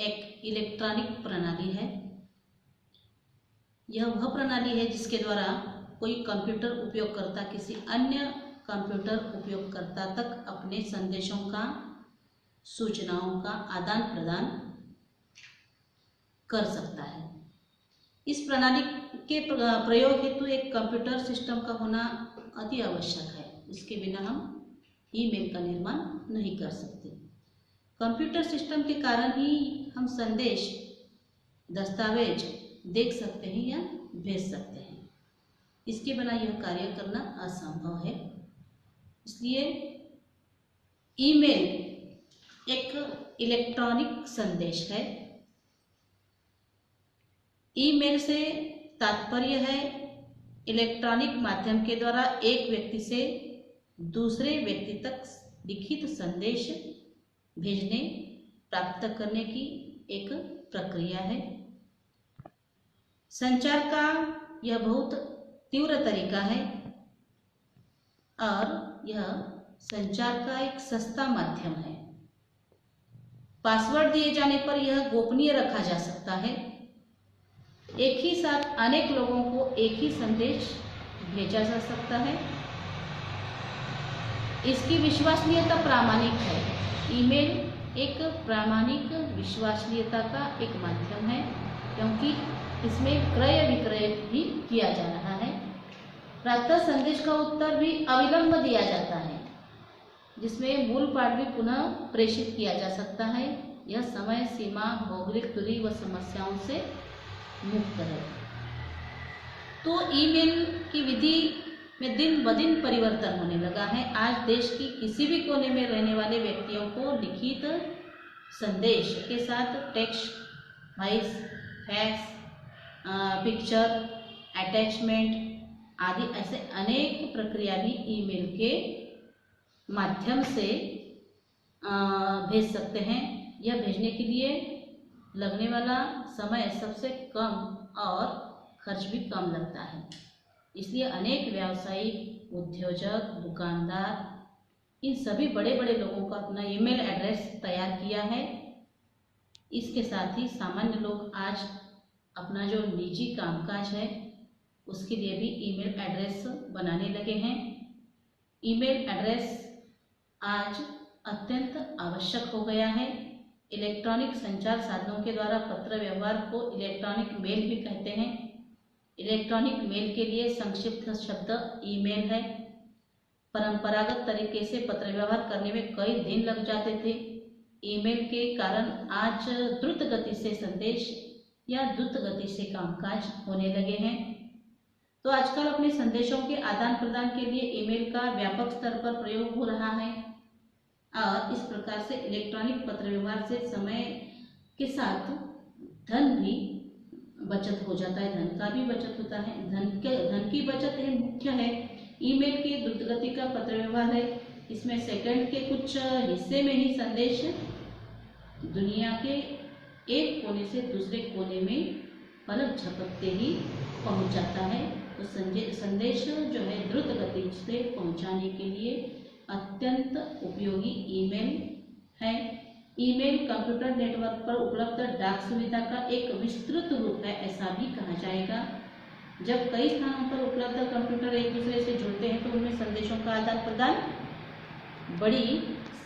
एक इलेक्ट्रॉनिक प्रणाली है। यह वह प्रणाली है जिसके द्वारा कोई कंप्यूटर उपयोगकर्ता किसी अन्य कंप्यूटर उपयोगकर्ता तक अपने संदेशों का, सूचनाओं का आदान प्रदान कर सकता है। इस प्रणाली के प्रयोग हेतु एक कंप्यूटर सिस्टम का होना अति आवश्यक है। इसके बिना हम ईमेल का निर्माण नहीं कर सकते। कंप्यूटर सिस्टम के कारण ही हम संदेश, दस्तावेज देख सकते हैं या भेज सकते हैं। इसके बिना यह कार्य करना असंभव है। इसलिए ईमेल एक इलेक्ट्रॉनिक संदेश है। ईमेल से तात्पर्य है इलेक्ट्रॉनिक माध्यम के द्वारा एक व्यक्ति से दूसरे व्यक्ति तक लिखित संदेश भेजने, प्राप्त करने की एक प्रक्रिया है। संचार का यह बहुत तीव्र तरीका है और यह संचार का एक सस्ता माध्यम है। पासवर्ड दिए जाने पर यह गोपनीय रखा जा सकता है। एक ही साथ अनेक लोगों को एक ही संदेश भेजा जा सकता है। इसकी विश्वसनीयता प्रामाणिक है। ईमेल एक प्रामाणिक विश्वसनीयता का एक माध्यम है, क्योंकि इसमें क्रय विक्रय भी किया जा रहा है। प्राप्त संदेश का उत्तर भी अविलंब दिया जाता है, जिसमें मूल पाठ भी पुनः प्रेषित किया जा सकता है। यह समय सीमा, भौगोलिक दूरी व समस्याओं से मुक्त है। तो ईमेल की विधि में दिन ब दिन परिवर्तन होने लगा है। आज देश की किसी भी कोने में रहने वाले व्यक्तियों को लिखित संदेश के साथ text, voice, fax, picture, attachment आदि ऐसे अनेक प्रक्रिया भी ईमेल के माध्यम से भेज सकते हैं। यह भेजने के लिए लगने वाला समय सबसे कम और खर्च भी कम लगता है। इसलिए अनेक व्यावसायिक, उद्योजक, दुकानदार इन सभी बड़े बड़े लोगों का अपना ईमेल एड्रेस तैयार किया है। इसके साथ ही सामान्य लोग आज अपना जो निजी कामकाज है उसके लिए भी ईमेल एड्रेस बनाने लगे हैं। ईमेल एड्रेस आज अत्यंत आवश्यक हो गया है। इलेक्ट्रॉनिक संचार साधनों के द्वारा पत्र व्यवहार को इलेक्ट्रॉनिक मेल भी कहते हैं। इलेक्ट्रॉनिक मेल के लिए संक्षिप्त शब्द ईमेल है। परंपरागत तरीके से पत्र व्यवहार करने में कई दिन लग जाते थे। ईमेल के कारण आज द्रुत गति से संदेश या द्रुत गति से कामकाज होने लगे हैं। तो आजकल अपने संदेशों के आदान प्रदान के लिए ईमेल का व्यापक स्तर पर प्रयोग हो रहा है और इस प्रकार से इलेक्ट्रॉनिक पत्र व्यवहार से समय के साथ धन भी बचत हो जाता है, धन का भी बचत होता है। धन की बचत है मुख्य है। ईमेल के द्रुत गति का पत्र व्यवहार है। इसमें सेकंड के कुछ हिस्से में ही संदेश दुनिया के एक कोने से दूसरे कोने में पलक झपकते ही पहुंच जाता है। तो संदेश जो है द्रुत गति से पहुंचाने के लिए अत्यंत उपयोगी ईमेल है। ईमेल कंप्यूटर नेटवर्क पर उपलब्ध डाक सुविधा का एक विस्तृत रूप है, ऐसा भी कहा जाएगा। जब कई स्थानों पर उपलब्ध कंप्यूटर एक दूसरे से जुड़ते हैं तो उनमें संदेशों का आदान प्रदान बड़ी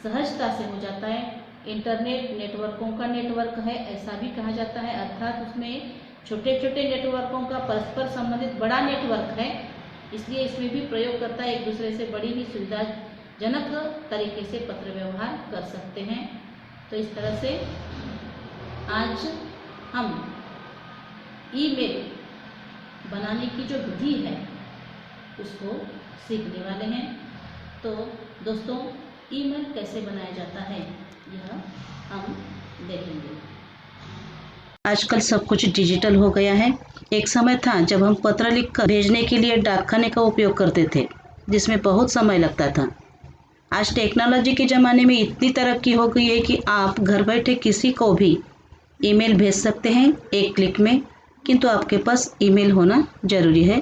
सहजता से हो जाता है। इंटरनेट नेटवर्कों का नेटवर्क है, ऐसा भी कहा जाता है, अर्थात उसमें छोटे छोटे नेटवर्कों का परस्पर संबंधित बड़ा नेटवर्क है। इसलिए इसमें भी प्रयोगकर्ता एक दूसरे से बड़ी ही सुविधाजनक तरीके से पत्र व्यवहार कर सकते हैं। तो इस तरह से आज हम ईमेल बनाने की जो विधि है उसको सीखने वाले हैं। तो दोस्तों, ईमेल कैसे बनाया जाता है यह हम देखेंगे। आजकल सब कुछ डिजिटल हो गया है। एक समय था जब हम पत्र लिखकर भेजने के लिए डाकखाने का उपयोग करते थे, जिसमें बहुत समय लगता था। आज टेक्नोलॉजी के ज़माने में इतनी तरक्की हो गई है कि आप घर बैठे किसी को भी ईमेल भेज सकते हैं एक क्लिक में। किंतु आपके पास ईमेल होना ज़रूरी है।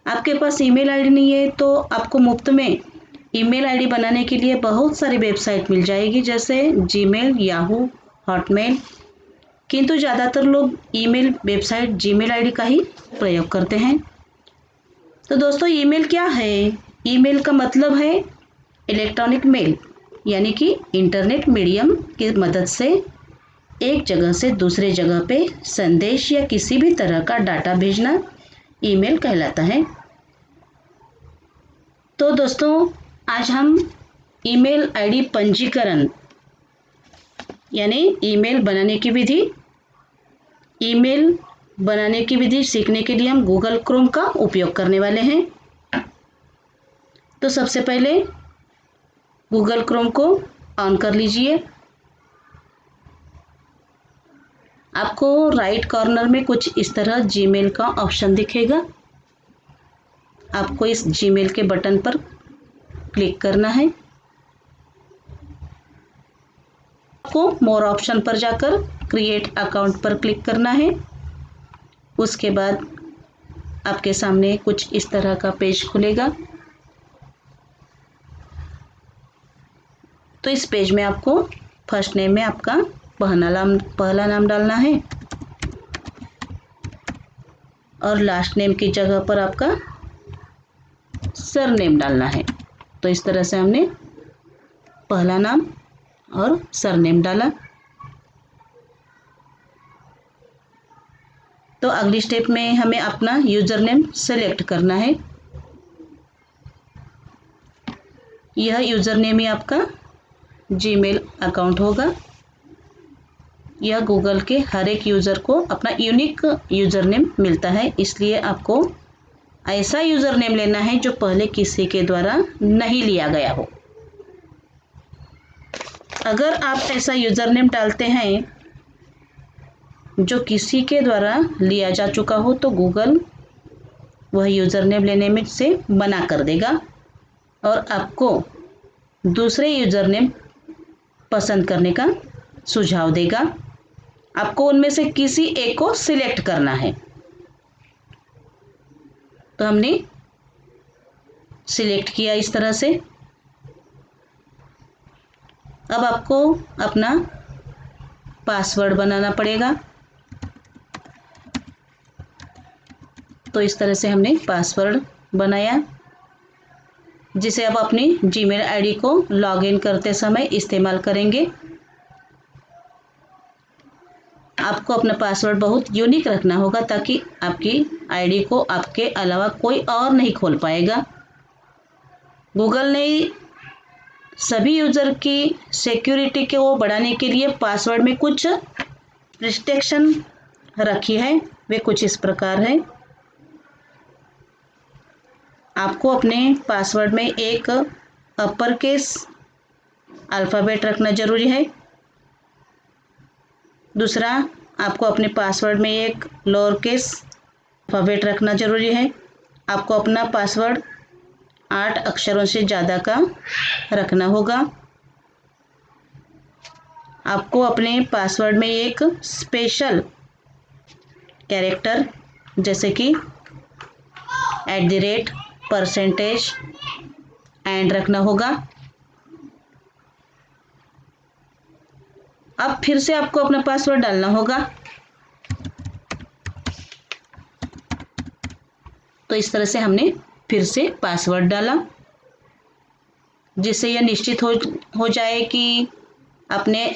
आपके पास ईमेल आईडी नहीं है तो आपको मुफ्त में ईमेल आईडी बनाने के लिए बहुत सारी वेबसाइट मिल जाएगी, जैसे जीमेल, याहू, हॉटमेल किंतु ज़्यादातर लोग ईमेल वेबसाइट जीमेल आईडी का ही प्रयोग करते हैं। तो दोस्तों ईमेल क्या है? ईमेल का मतलब है इलेक्ट्रॉनिक मेल, यानी कि इंटरनेट मीडियम की मदद से एक जगह से दूसरे जगह पे संदेश या किसी भी तरह का डाटा भेजना ईमेल कहलाता है। तो दोस्तों आज हम ईमेल आईडी पंजीकरण यानी ईमेल बनाने की विधि सीखने के लिए हम गूगल क्रोम का उपयोग करने वाले हैं। तो सबसे पहले गूगल क्रोम को ऑन कर लीजिए। आपको राइट कॉर्नर में कुछ इस तरह जीमेल का ऑप्शन दिखेगा। आपको इस जीमेल के बटन पर क्लिक करना है। आपको मोर ऑप्शन पर जाकर क्रिएट अकाउंट पर क्लिक करना है। उसके बाद आपके सामने कुछ इस तरह का पेज खुलेगा। तो इस पेज में आपको फर्स्ट नेम में आपका पहला नाम डालना है और लास्ट नेम की जगह पर आपका सर नेम डालना है। तो इस तरह से हमने पहला नाम और सर नेम डाला। तो अगली स्टेप में हमें अपना यूज़र नेम सेलेक्ट करना है। यह यूज़र नेम ही आपका जीमेल अकाउंट होगा। यह गूगल के हर एक यूज़र को अपना यूनिक यूज़र नेम मिलता है, इसलिए आपको ऐसा यूज़र नेम लेना है जो पहले किसी के द्वारा नहीं लिया गया हो। अगर आप ऐसा यूज़र नेम डालते हैं जो किसी के द्वारा लिया जा चुका हो तो गूगल वह यूज़र नेम लेने में से मना कर देगा और आपको दूसरे यूज़र नेम पसंद करने का सुझाव देगा। आपको उनमें से किसी एक को सिलेक्ट करना है। तो हमने सिलेक्ट किया इस तरह से। अब आपको अपना पासवर्ड बनाना पड़ेगा। तो इस तरह से हमने पासवर्ड बनाया, जिसे अब अपनी जीमेल आईडी को लॉगिन करते समय इस्तेमाल करेंगे। आपको अपना पासवर्ड बहुत यूनिक रखना होगा ताकि आपकी आईडी को आपके अलावा कोई और नहीं खोल पाएगा। गूगल ने सभी यूज़र की सिक्योरिटी को बढ़ाने के लिए पासवर्ड में कुछ रिस्ट्रिक्शन रखी है। वे कुछ इस प्रकार है। आपको अपने पासवर्ड में एक अपर केस अल्फ़ाबेट रखना ज़रूरी है। दूसरा, आपको अपने पासवर्ड में एक लोअर केस अल्फ़ाबेट रखना ज़रूरी है। आपको अपना पासवर्ड 8 अक्षरों से ज़्यादा का रखना होगा। आपको अपने पासवर्ड में एक स्पेशल कैरेक्टर जैसे कि @ परसेंटेज एंड रखना होगा। अब फिर से आपको अपना पासवर्ड डालना होगा। तो इस तरह से हमने फिर से पासवर्ड डाला, जिससे यह निश्चित हो जाए कि आपने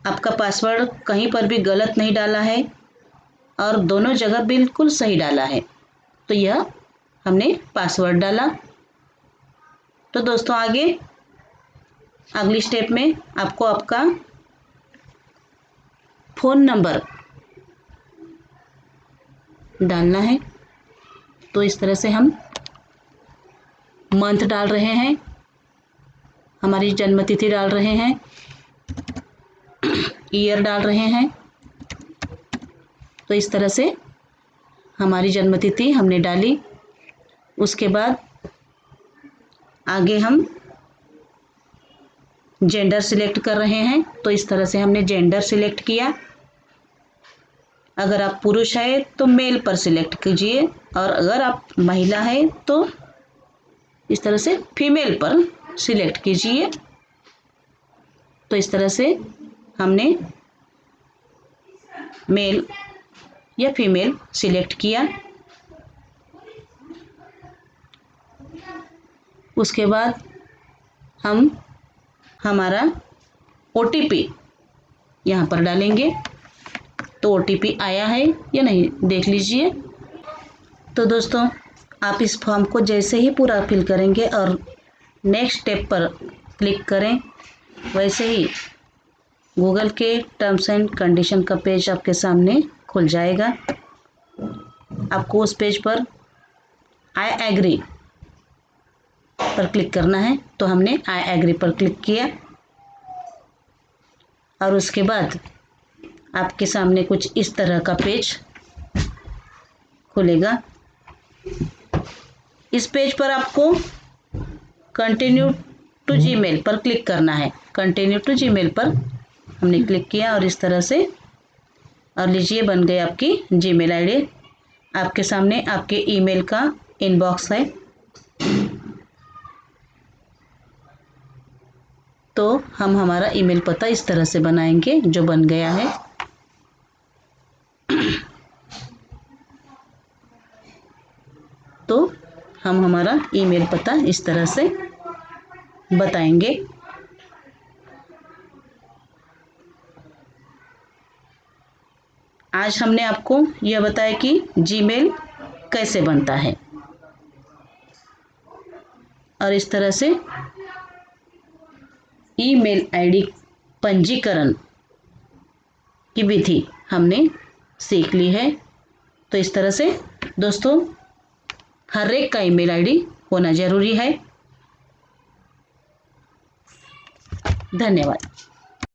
आपका पासवर्ड कहीं पर भी गलत नहीं डाला है और दोनों जगह बिल्कुल सही डाला है। तो यह हमने पासवर्ड डाला। तो दोस्तों आगे अगली स्टेप में आपको आपका फ़ोन नंबर डालना है। तो इस तरह से हम मंथ डाल रहे हैं, हमारी जन्मतिथि डाल रहे हैं, ईयर डाल रहे हैं। तो इस तरह से हमारी जन्मतिथि हमने डाली। उसके बाद आगे हम जेंडर सिलेक्ट कर रहे हैं। तो इस तरह से हमने जेंडर सिलेक्ट किया। अगर आप पुरुष हैं तो मेल पर सिलेक्ट कीजिए और अगर आप महिला हैं तो इस तरह से फीमेल पर सिलेक्ट कीजिए। तो इस तरह से हमने मेल या फीमेल सिलेक्ट किया। उसके बाद हम हमारा OTP यहाँ पर डालेंगे। तो OTP आया है या नहीं देख लीजिए। तो दोस्तों, आप इस फॉर्म को जैसे ही पूरा फिल करेंगे और नेक्स्ट स्टेप पर क्लिक करें, वैसे ही गूगल के टर्म्स एंड कंडीशन का पेज आपके सामने खुल जाएगा। आपको उस पेज पर आई एग्री पर क्लिक करना है। तो हमने आई एग्री पर क्लिक किया और उसके बाद आपके सामने कुछ इस तरह का पेज खुलेगा। इस पेज पर आपको कंटिन्यू टू जीमेल पर क्लिक करना है। कंटिन्यू टू जीमेल पर हमने क्लिक किया और इस तरह से, और लीजिए बन गई आपकी जीमेल आईडी। आपके सामने आपके ईमेल का इनबॉक्स है। तो हम हमारा ईमेल पता इस तरह से बनाएंगे जो बन गया है। तो हम हमारा ईमेल पता इस तरह से बताएंगे। आज हमने आपको यह बताया कि जीमेल कैसे बनता है और इस तरह से ईमेल आईडी पंजीकरण की विधि हमने सीख ली है। तो इस तरह से दोस्तों, हर एक का ईमेल आईडी होना जरूरी है। धन्यवाद।